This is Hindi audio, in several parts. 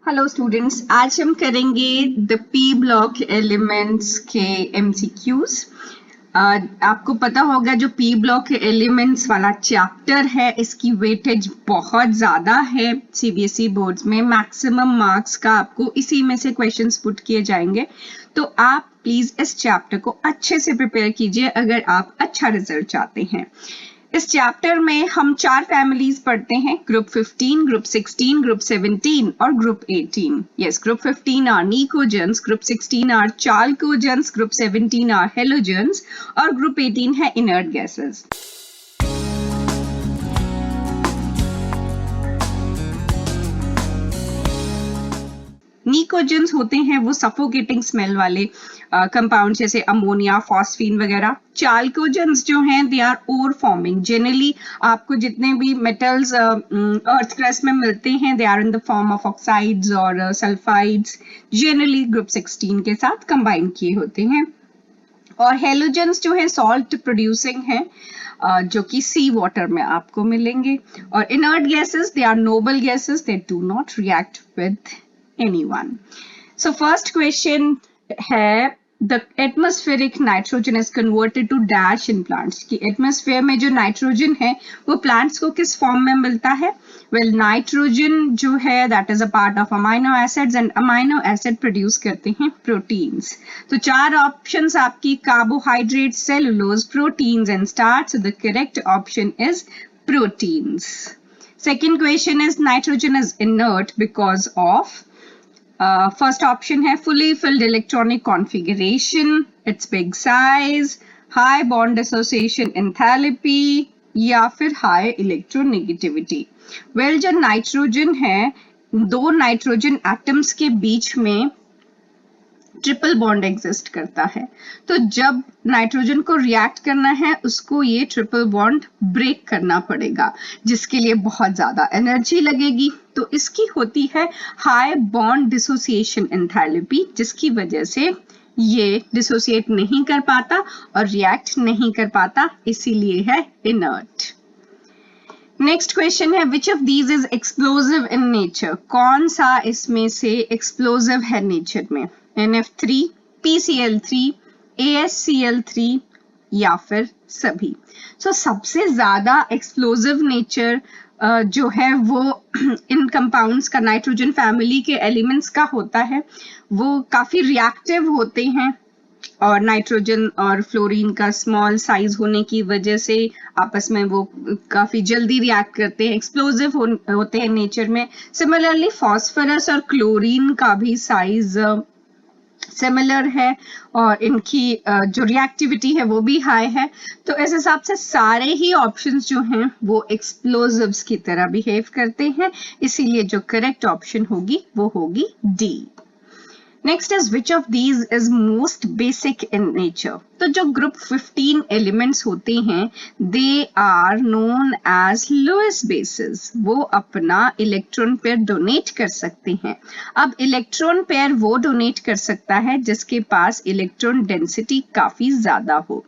हेलो स्टूडेंट्स, आज हम करेंगे द पी ब्लॉक एलिमेंट्स के एमसीक्यूज। आपको पता होगा जो पी ब्लॉक एलिमेंट्स वाला चैप्टर है इसकी वेटेज बहुत ज़्यादा है। सीबीएसई बोर्ड्स में मैक्सिमम मार्क्स का आपको इसी में से क्वेश्चंस पुट किए जाएंगे, तो आप प्लीज़ इस चैप्टर को अच्छे से प्रिपेयर कीजिए अगर आप अच्छा रिजल्ट चाहते हैं। इस चैप्टर में हम 4 फैमिलीज पढ़ते हैं, ग्रुप 15, ग्रुप 16, ग्रुप 17 और group 18। Yes, group 15 are pnictogens, group 16 are chalcogens, group 17 are halogens और ग्रुप 18 है इनर्ट गैसेस। निकोजेंस होते हैं वो सफोकेटिंग स्मेल वाले कंपाउंड जैसे अमोनिया, फॉस्फीन वगैरह। चाल्कोजेंस जो हैं they are ore forming. Generally आपको जितने भी मेटल्स अर्थ क्रस्ट में मिलते हैं they are in the form of oxides और सल्फाइड्स, जनरली ग्रुप 16 के साथ कंबाइन किए होते हैं। और हेलोजेंस जो है सॉल्ट प्रोड्यूसिंग है, जो कि सी वाटर में आपको मिलेंगे। और inert gases they are noble gases, they do not react with anyone. So first question है the atmospheric nitrogen is converted to dash in plants, कि एटमॉस्फेयर में जो नाइट्रोजन है वो प्लांट्स को किस फॉर्म में मिलता है? वेल नाइट्रोजन जो है that is a part of amino acids and amino acid produce करते हैं प्रोटीन्स। तो 4 ऑप्शंस आपकी carbohydrate, cellulose, proteins and starch. The correct option is proteins. Second question is nitrogen is inert because of first option है fully filled electronic configuration, its big size, high bond dissociation enthalpy या फिर high electronegativity। वेल जो नाइट्रोजन है, 2 नाइट्रोजन एटम्स के बीच में ट्रिपल बॉन्ड एग्जिस्ट करता है, तो जब नाइट्रोजन को रिएक्ट करना है उसको ये ट्रिपल बॉन्ड ब्रेक करना पड़ेगा, जिसके लिए बहुत ज्यादा एनर्जी लगेगी। तो इसकी होती है हाई बॉन्ड डिसोसिएशन एंथैल्पी, जिसकी वजह से ये डिसोसिएट नहीं कर पाता और रिएक्ट नहीं कर पाता, इसीलिए है इनर्ट। नेक्स्ट क्वेश्चन है विच of these is explosive in nature? कौन सा इसमें से एक्सप्लोजिव है नेचर में? NF3, PCl3, ASCl3 या फिर सभी। सबसे ज्यादा एक्सप्लोजिव नेचर जो है वो इन कंपाउंड्स का, नाइट्रोजन फैमिली के एलिमेंट्स का होता है। वो काफी रिएक्टिव होते हैं और नाइट्रोजन और फ्लोरीन का स्मॉल साइज होने की वजह से आपस में वो काफी जल्दी रिएक्ट करते हैं, एक्सप्लोजिव होते हैं नेचर में। सिमिलरली फॉस्फोरस और क्लोरीन का भी साइज सिमिलर है और इनकी जो रिएक्टिविटी है वो भी हाई है। तो इस हिसाब से सारे ही ऑप्शंस जो हैं वो एक्सप्लोजिव्स की तरह बिहेव करते हैं, इसीलिए जो करेक्ट ऑप्शन होगी वो होगी D. Next is which of these is most basic in nature? तो जो ग्रुप 15 एलिमेंट्स होते हैं they are known as lowest basis. वो अपना इलेक्ट्रॉन पेयर डोनेट कर सकते हैं। अब इलेक्ट्रॉन पेयर वो डोनेट कर सकता है जिसके पास इलेक्ट्रॉन डेंसिटी काफी ज्यादा हो।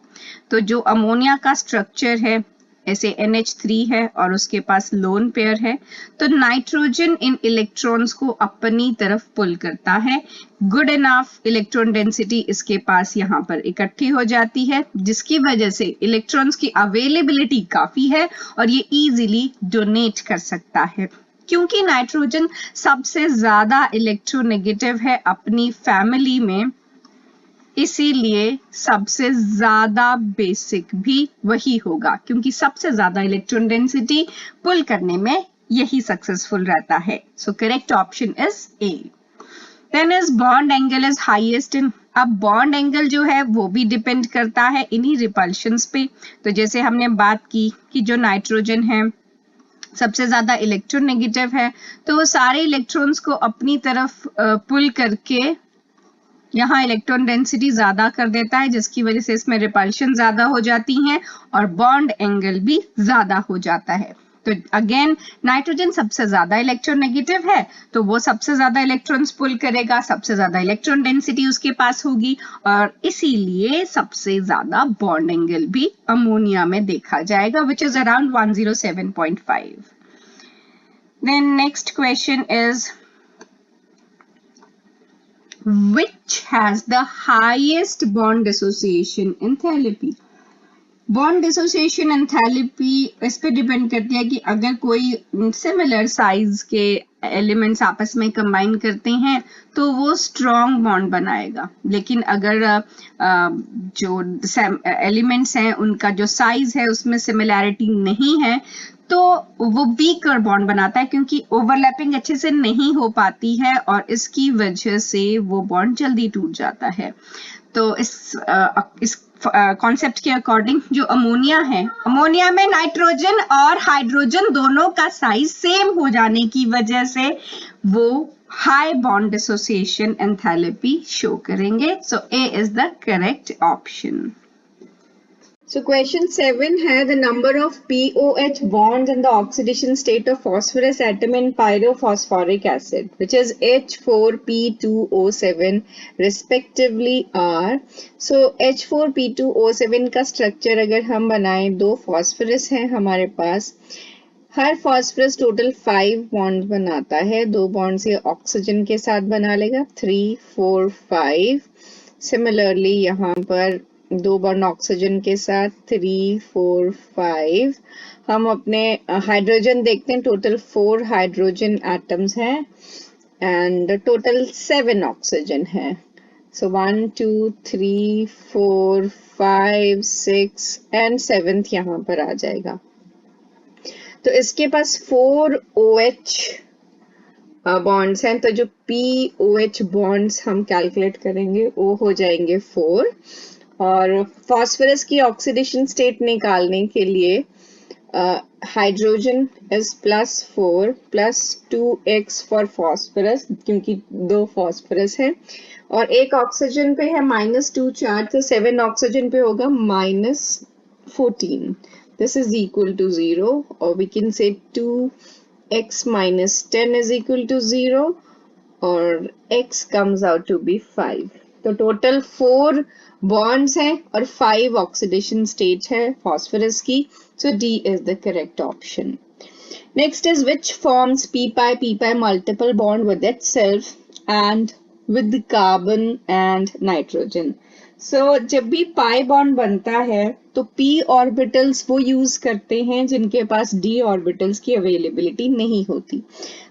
तो जो अमोनिया का स्ट्रक्चर है ऐसे NH3 है और उसके पास लोन पेयर है, तो नाइट्रोजन इन इलेक्ट्रॉन्स को अपनी तरफ पुल करता है। गुड इनफ इलेक्ट्रॉन डेंसिटी इसके पास यहाँ पर इकट्ठी हो जाती है, जिसकी वजह से इलेक्ट्रॉन्स की अवेलेबिलिटी काफी है और ये इजीली डोनेट कर सकता है। क्योंकि नाइट्रोजन सबसे ज्यादा इलेक्ट्रोनेगेटिव है अपनी फैमिली में, इसीलिए सबसे ज्यादा बेसिक भी वही होगा, क्योंकि सबसे ज्यादा इलेक्ट्रॉन डेंसिटी पुल करने में यही सक्सेसफुल रहता है। So correct option is A. Then is bond angle is highest in. अब बॉन्ड एंगल जो है वो भी डिपेंड करता है इन्हीं रिपल्शंस पे। तो जैसे हमने बात की कि जो नाइट्रोजन है सबसे ज्यादा इलेक्ट्रोनेगेटिव है, तो वो सारे इलेक्ट्रॉन्स को अपनी तरफ पुल करके यहाँ इलेक्ट्रॉन डेंसिटी ज्यादा कर देता है, जिसकी वजह से इसमें रिपल्शन ज्यादा हो जाती हैं और बॉन्ड एंगल भी ज्यादा हो जाता है। तो अगेन नाइट्रोजन सबसे ज्यादा इलेक्ट्रोनेगेटिव है, तो वो सबसे ज्यादा इलेक्ट्रॉन्स पुल करेगा, सबसे ज्यादा इलेक्ट्रॉन डेंसिटी उसके पास होगी और इसीलिए सबसे ज्यादा बॉन्ड एंगल भी अमोनिया में देखा जाएगा, which is around 107.5। Then next question is which has the highest bond dissociation enthalpy. Bond dissociation enthalpy इस पे डिपेंड करती है कि अगर कोई सिमिलर साइज के एलिमेंट्स आपस में कंबाइन करते हैं तो वो स्ट्रॉन्ग बॉन्ड बनाएगा, लेकिन अगर जो एलिमेंट्स हैं उनका जो साइज है उसमें सिमिलैरिटी नहीं है तो वो वीकर बॉन्ड बनाता है, क्योंकि ओवरलैपिंग अच्छे से नहीं हो पाती है और इसकी वजह से वो बॉन्ड जल्दी टूट जाता है। तो इस कॉन्सेप्ट के अकॉर्डिंग जो अमोनिया है, अमोनिया में नाइट्रोजन और हाइड्रोजन दोनों का साइज सेम हो जाने की वजह से वो high bond dissociation enthalpy show करेंगे। So A is the correct option. So question 7 है the number of POH bonds in the oxidation state of phosphorus atom in pyrophosphoric acid which is H4P2O7 respectively are. So H4P2O7 का स्ट्रक्चर अगर हम बनाएं, दो फॉस्फोरस हैं हमारे पास, हर फॉस्फोरस टोटल 5 बॉन्ड बनाता है, दो बॉन्ड से ऑक्सीजन के साथ बना लेगा 3 4 5। सिमिलरली यहाँ पर दो बॉन्ड ऑक्सीजन के साथ 3 4 5। हम अपने हाइड्रोजन देखते हैं, टोटल 4 हाइड्रोजन एटम्स हैं एंड टोटल 7 ऑक्सीजन है। सो 1 2 3 4 5 6 एंड 7th यहाँ पर आ जाएगा। तो इसके पास 4 OH बॉन्ड्स हैं, तो जो POH बॉन्ड्स हम कैलकुलेट करेंगे वो हो जाएंगे 4। और फॉस्फोरस की ऑक्सीडेशन स्टेट निकालने के लिए hydrogen is +4 +2x for phosphorus, क्योंकि दो फॉस्फोरस है, और एक ऑक्सीजन पे है -2 चार्ज, तो 7 ऑक्सीजन पे होगा -14। दिस इज इक्वल टू 0, और we can say 2x - 10 is equal to 0 और x comes out to be 5। तो टोटल 4 बॉन्ड्स हैं और 5 ऑक्सीडेशन स्टेट है फॉस्फोरस की। So D is the correct option. Next is which forms p-pi multiple bond with itself and with carbon and nitrogen. So जब भी पाई बॉन्ड बनता है तो p ऑर्बिटल्स वो यूज करते हैं जिनके पास d ऑर्बिटल्स की अवेलेबिलिटी नहीं होती।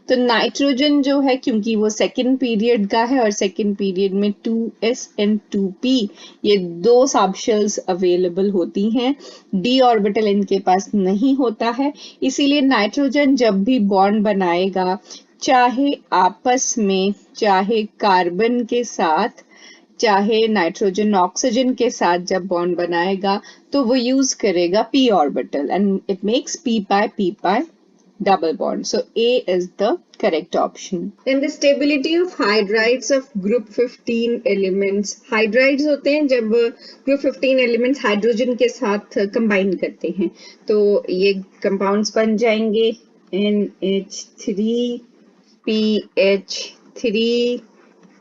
तो नाइट्रोजन जो है, क्योंकि वो सेकेंड पीरियड का है और सेकेंड पीरियड में 2s and 2p ये दो सबशेल्स अवेलेबल होती हैं, d ऑर्बिटल इनके पास नहीं होता है, इसीलिए नाइट्रोजन जब भी बॉन्ड बनाएगा, चाहे आपस में, चाहे कार्बन के साथ, चाहे नाइट्रोजन ऑक्सीजन के साथ जब बॉन्ड बनाएगा तो वो यूज करेगा p orbital and it makes p-pi double bond. So A is the correct option. Then the stability of hydrides of group 15 elements. Hydrides होते हैं जब group 15 elements हाइड्रोजन के साथ combine करते हैं, तो ये compounds बन जाएंगे NH3PH3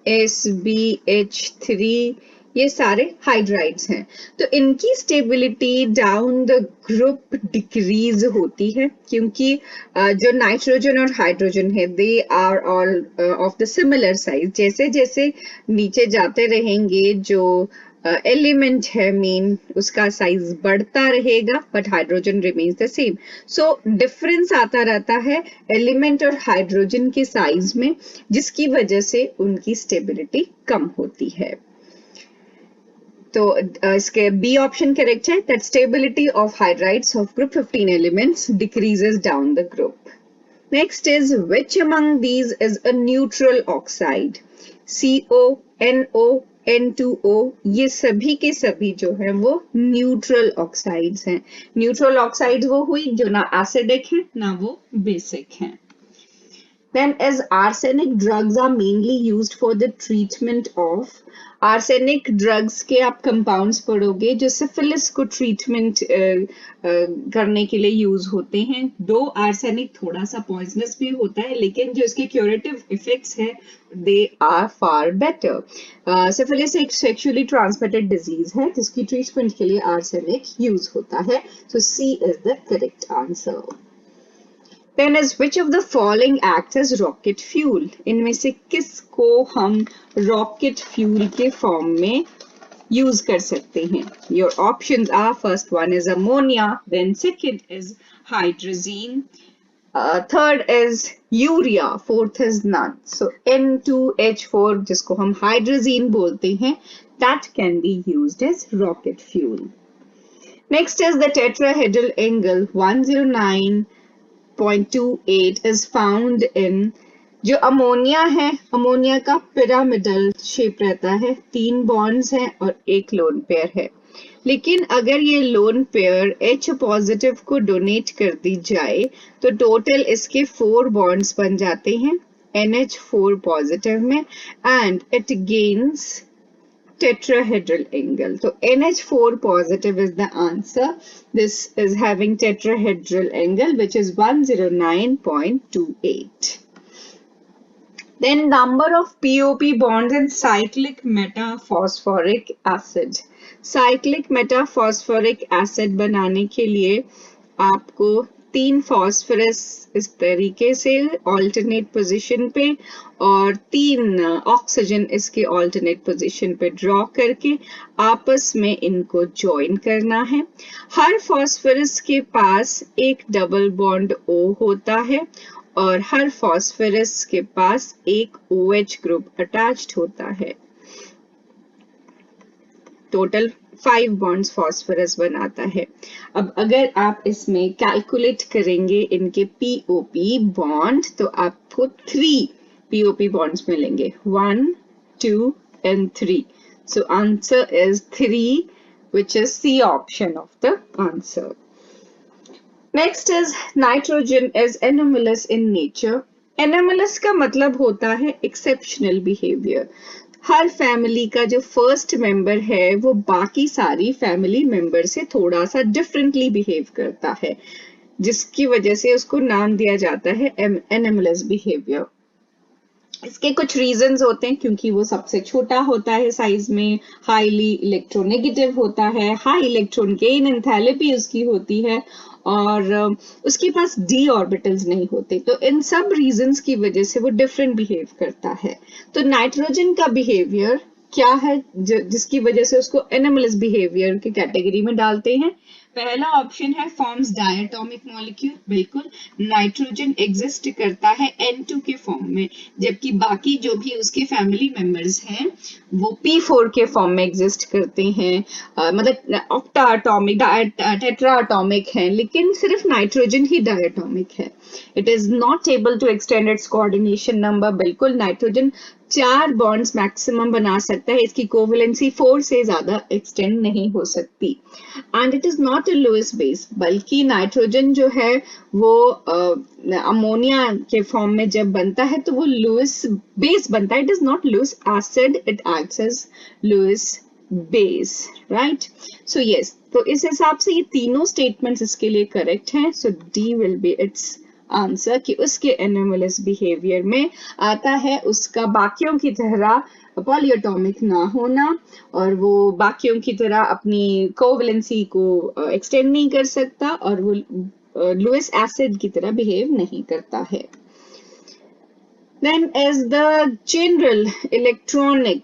SBH3, ये सारे हाइड्राइड्स हैं। तो इनकी stability down the group decrease होती है, क्योंकि जो नाइट्रोजन और हाइड्रोजन है they are all of the similar size. जैसे जैसे नीचे जाते रहेंगे जो एलिमेंट है मेन, उसका साइज बढ़ता रहेगा but hydrogen remains the same. So difference आता रहता है एलिमेंट और हाइड्रोजन के साइज में, जिसकी वजह से उनकी स्टेबिलिटी कम होती है। तो इसके बी ऑप्शन करेक्ट है, that stability of hydrides of group 15 elements decreases down the group. Next is which among these is a neutral oxide? CO, NO, N2O, ये सभी के सभी जो है वो न्यूट्रल ऑक्साइड्स हैं। न्यूट्रल ऑक्साइड्स वो हुई जो ना एसिडिक है ना वो बेसिक हैं। Then as arsenic drugs are mainly used for the treatment of, arsenic drugs के आप कंपाउंड्स पढ़ोगे जो सिफिलिस को ट्रीटमेंट करने के लिए यूज होते हैं। दो आर्सेनिक थोड़ा सा पॉइजनस भी होता है, लेकिन जो इसके क्यूरेटिव इफेक्ट्स है they are far better. Syphilis एक सेक्सुअली ट्रांसमिटेड डिजीज है जिसकी ट्रीटमेंट के लिए आर्सेनिक यूज होता है। So C is the correct answer. Then is which of the following acts as rocket fuel? इनमें से किसको हम rocket fuel के form में use कर सकते हैं? Your options are first one is ammonia, then second is hydrazine, third is urea, fourth is none. So N2H4 जिसको हम hydrazine बोलते हैं, that can be used as rocket fuel. Next is the tetrahedral angle 109.28 is found in जो अमोनिया है, अमोनिया का पिरामिडल शेप रहता है, 3 बॉन्ड्स हैं और एक लोन पेयर है. लेकिन अगर ये लोन पेयर H पॉजिटिव को डोनेट कर दी जाए तो टोटल इसके 4 बॉन्ड्स बन जाते हैं NH4 पॉजिटिव में and it gains tetrahedral angle. So NH4 positive is the answer. This is having tetrahedral angle which is 109.28. Then number of POP bonds in cyclic metaphosphoric acid. Cyclic metaphosphoric acid बनाने के लिए आपको 3 फॉस्फोरस इस तरीके से ऑल्टरनेट पोजीशन पे और 3 ऑक्सीजन इसके ऑल्टरनेट पोजीशन पे ड्रॉ करके आपस में इनको ज्वाइन करना है. हर फॉस्फोरस के पास एक डबल बॉन्ड O होता है और हर फॉस्फोरस के पास एक OH ग्रुप अटैच्ड होता है. टोटल 5 बॉन्ड्स फॉस्फोरस बनाता है. अब अगर आप इसमें कैलकुलेट करेंगे इनके POP बॉन्ड तो आपको 3 POP बॉन्ड्स मिलेंगे 1, 2 and 3. So answer is 3 which is C option of the answer. Next is nitrogen is anomalous in nature. Anomalous का मतलब होता है exceptional behavior. हर फैमिली का जो फर्स्ट मेंबर है वो बाकी सारी फैमिली मेंबर से थोड़ा सा डिफरेंटली बिहेव करता है जिसकी वजह से उसको नाम दिया जाता है एनोमलस बिहेवियर. इसके कुछ रीजंस होते हैं क्योंकि वो सबसे छोटा होता है साइज में, हाईली इलेक्ट्रोनेगेटिव होता है, हाई इलेक्ट्रॉन गेन एंथैल्पी उसकी होती है और उसके पास d ऑर्बिटल्स नहीं होते. तो इन सब रीजंस की वजह से वो डिफरेंट बिहेव करता है. तो नाइट्रोजन का बिहेवियर क्या है जिसकी वजह से उसको एनोमलस बिहेवियर की कैटेगरी में डालते हैं? पहला ऑप्शन है फॉर्म्स डायटोमिक मॉलिक्यूल. बिल्कुल, नाइट्रोजन एग्जिस्ट करता है N2 के फॉर्म में जबकि बाकी जो भी उसके फैमिली मेंबर्स हैं वो P4 के फॉर्म में एग्जिस्ट करते हैं. मतलब ऑक्टा एटॉमिक टेट्रा एटॉमिक है लेकिन सिर्फ नाइट्रोजन ही डायटोमिक है. It is not able to extend its coordination number. बिल्कुल, नाइट्रोजन 4 बॉन्ड्स मैक्सिमम बना सकता है, इसकी कोवेलेंसी 4 से ज्यादा एक्सटेंड नहीं हो सकती. And it is not a Lewis base, बल्कि नाइट्रोजन जो है वो अमोनिया के फॉर्म में जब बनता है तो वो लुईस बेस बनता है. It is not Lewis acid, it acts as Lewis base, right? So yes, तो इस हिसाब से ये तीनों स्टेटमेंट्स इसके लिए करेक्ट हैं. So D will be its answer कि उसके एनोमलस बिहेवियर में आता है उसका बाकियों की तरह पॉलीएटॉमिक ना होना और वो बाकियों की तरह अपनी कोवेलेंसी को एक्सटेंड नहीं कर सकता और वो लुईस एसिड की तरह बिहेव नहीं करता है. Then is the general electronic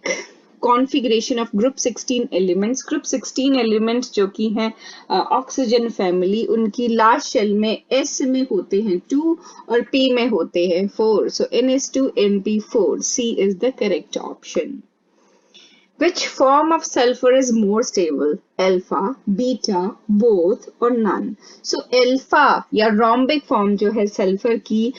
configuration of group 16 elements. Group 16 elements जो कि हैं ऑक्सीजन फैमिली, उनकी लास्ट शेल में S में होते हैं 2 और P में होते हैं 4. So NH2NP4. C is the correct option. Which form of sulfur is more stable? Alpha, beta, both or none? So alpha या rhombic form जो है सल्फर की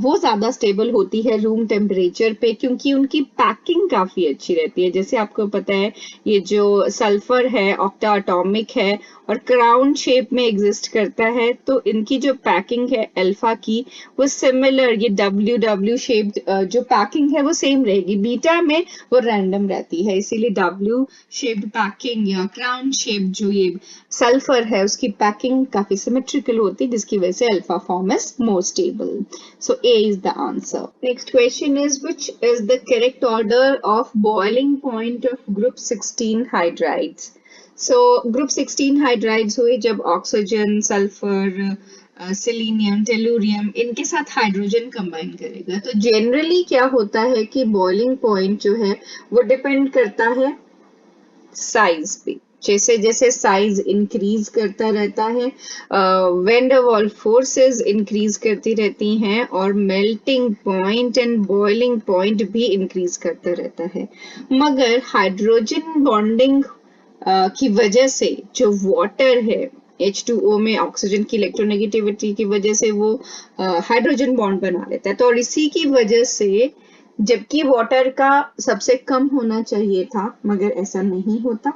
वो ज्यादा स्टेबल होती है रूम टेम्परेचर पे क्योंकि उनकी पैकिंग काफी अच्छी रहती है. जैसे आपको पता है ये जो सल्फर है ऑक्टा एटॉमिक है और क्राउन शेप में एग्जिस्ट करता है तो इनकी जो पैकिंग है अल्फा की वो सिमिलर, ये WW शेप्ड जो पैकिंग है वो सेम रहेगी. बीटा में वो रैंडम रहती है इसीलिए W शेप्ड पैकिंग या क्राउन शेप जो ये सल्फर है उसकी पैकिंग काफी सिमेट्रिकल होती है जिसकी वजह से alpha form is more stable. So A is the answer. Next question is which is the correct order of boiling point of group 16 hydrides? So group 16 hydrides हुए जब ऑक्सीजन, सल्फर, सेलेनियम, टेलुरियम, इनके साथ हाइड्रोजन कंबाइन करेगा। तो जनरली क्या होता है कि बॉइलिंग पॉइंट जो है वो डिपेंड करता है साइज पे। जैसे जैसे साइज इंक्रीज करता रहता है, van der Waals forces increase करती रहती हैं, और melting point and boiling point भी इंक्रीज करता रहता है। मगर हाइड्रोजन बॉन्डिंग की वजह से जो वाटर है H2O में ऑक्सीजन की इलेक्ट्रोनेगेटिविटी की वजह से वो हाइड्रोजन बॉन्ड बना लेता है। तो और इसी की वजह से, जबकि वाटर का सबसे कम होना चाहिए था मगर ऐसा नहीं होता,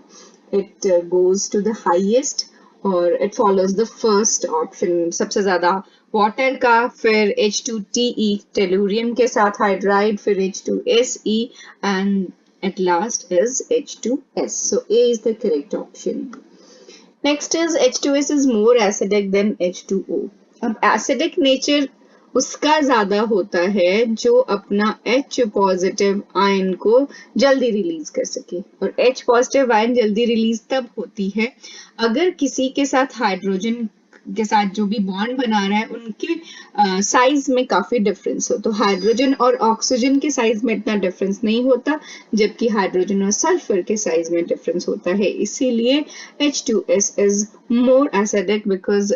it goes to the highest और it follows the first option, सबसे ज्यादा वाटर का, फिर H2TE टेलुरियम के साथ हाइड्राइड, फिर H2SE and at last is H2S. So A is the correct option. Next is H2S is more acidic than H2O. अब acidic nature उसका ज्यादा होता है जो अपना H पॉजिटिव आयन को जल्दी रिलीज कर सके, और H पॉजिटिव आयन जल्दी रिलीज तब होती है अगर किसी के साथ हाइड्रोजन के साथ जो भी बॉन्ड बना रहा है उनके साइज में काफी डिफरेंस हो। तो हाइड्रोजन और ऑक्सीजन के साइज में इतना डिफरेंस नहीं होता, जबकि हाइड्रोजन और सल्फर के साइज में डिफरेंस होता है। इसीलिए H2S is more acidic because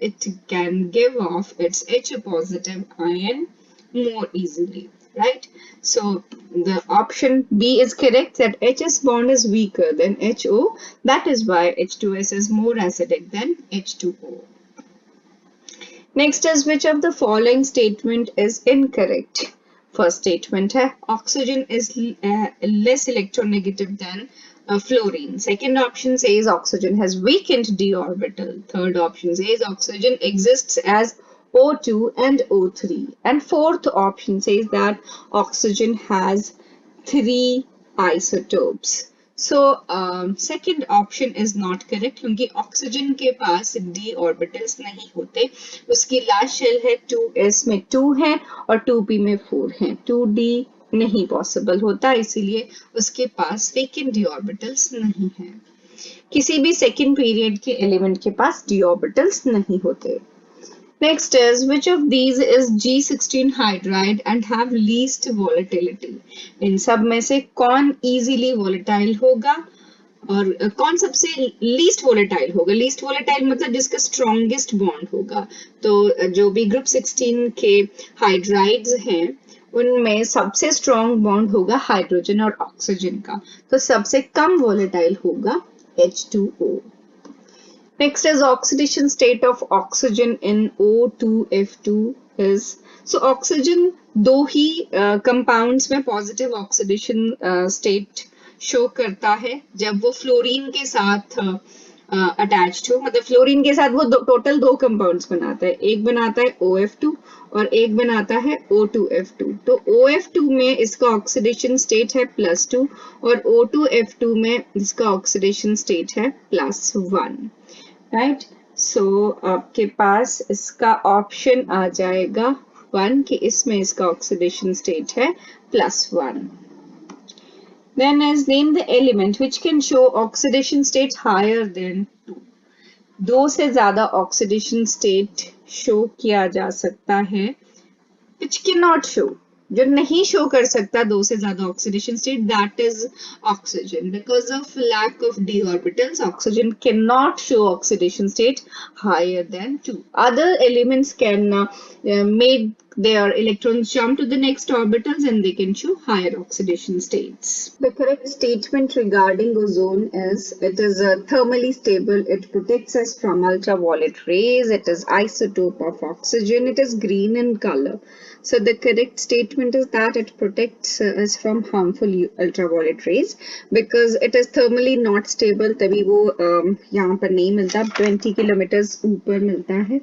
it can give off its H positive ion more easily, right? So the option B is correct, that HS bond is weaker than HO. That is why H2S is more acidic than H2O. Next is, which of the following statement is incorrect? First statement है oxygen is less electronegative than fluorine. Second option says oxygen has weakened d orbital. Third option says oxygen exists as O2 and O3. And fourth option says that oxygen has 3 isotopes. So second option is not correct, क्योंकि ऑक्सीजन के पास d ऑर्बिटल्स नहीं होते। उसकी लास्ट शेल है 2s में 2 है और 2p में 4 है। 2d नहीं पॉसिबल होता, इसीलिए उसके पास वेकेंट d ऑर्बिटल्स नहीं है। किसी भी सेकेंड पीरियड के एलिमेंट के पास d ऑर्बिटल्स नहीं होते। Next is, which of these is G16 hydride and have least volatility? इन सब में से कौन easily volatile होगा और कौन सबसे least volatile होगा? Least volatile मतलब जिसका strongest bond होगा। तो जो भी ग्रुप 16 के हाइड्राइड्स हैं उनमें सबसे strong bond होगा हाइड्रोजन और ऑक्सीजन का, तो सबसे कम volatile होगा H2O. Next is oxidation state of oxygen in O2F2 is, so oxygen दो ही compounds में positive oxidation state show करता है जब वो फ्लोरीन के साथ अटैच्ड हो। मतलब फ्लोरीन के साथ वो टोटल दो कंपाउंड्स बनाता है, एक बनाता है OF2 और एक बनाता है O2F2। तो OF2 में इसका ऑक्सीडेशन स्टेट है +2 और O2F2 में इसका ऑक्सीडेशन स्टेट है +1, राइट। सो आपके पास इसका ऑप्शन आ जाएगा 1 कि इसमें इसका ऑक्सीडेशन स्टेट है +1। Then as name the element which can show oxidation state higher than 2. 2 से ज्यादा ऑक्सीडेशन स्टेट शो किया जा सकता है, which cannot show, जो नहीं शो कर सकता 2 से ज्यादा oxidation state, that is oxygen. Because of lack of d orbitals oxygen can not show oxidation state higher than 2। Other elements can make their electrons jump to the next orbitals and they can show higher oxidation states. The correct statement regarding ozone is, it is thermally stable, it protects us from ultraviolet rays, it is isotope of oxygen, it is green in color. So the correct statement is that it protects us from harmful ultraviolet rays because it is thermally not stable, तभी वो यहाँ पर नहीं मिलता, 20 किलोमीटर्स ऊपर मिलता है।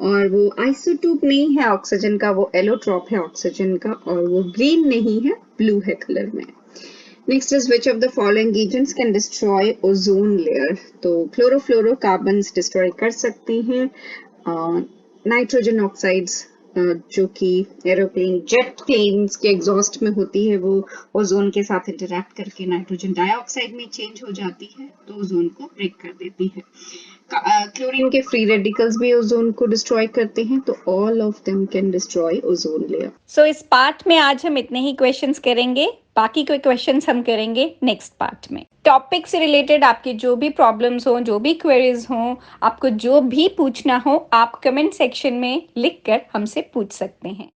और वो आइसोटोप नहीं है ऑक्सीजन का, वो एलोट्रॉप है ऑक्सीजन का, और वो ग्रीन नहीं है, ब्लू है कलर में। Next is which of the following agents can destroy ozone layer? तो क्लोरोफ्लोरोकार्बन्स डिस्ट्रॉय कर सकते हैं, नाइट्रोजन ऑक्साइड्स जो कि एरोप्लेन जेट प्लेन्स के एग्जॉस्ट में होती है, वो ओजोन के साथ इंटरैक्ट करके नाइट्रोजन डाइऑक्साइड में चेंज हो जाती है, तो ओजोन को ब्रेक कर देती है। क्लोरीन के फ्री रेडिकल्स भी ओजोन को डिस्ट्रॉय करते हैं, तो all of them can destroy ozone layer. So इस पार्ट में आज हम इतने ही क्वेश्चंस करेंगे, बाकी के क्वेश्चंस हम करेंगे नेक्स्ट पार्ट में। टॉपिक से रिलेटेड आपकी जो भी प्रॉब्लम्स हो, जो भी क्वेरीज हो, आपको जो भी पूछना हो, आप कमेंट सेक्शन में लिखकर हमसे पूछ सकते हैं।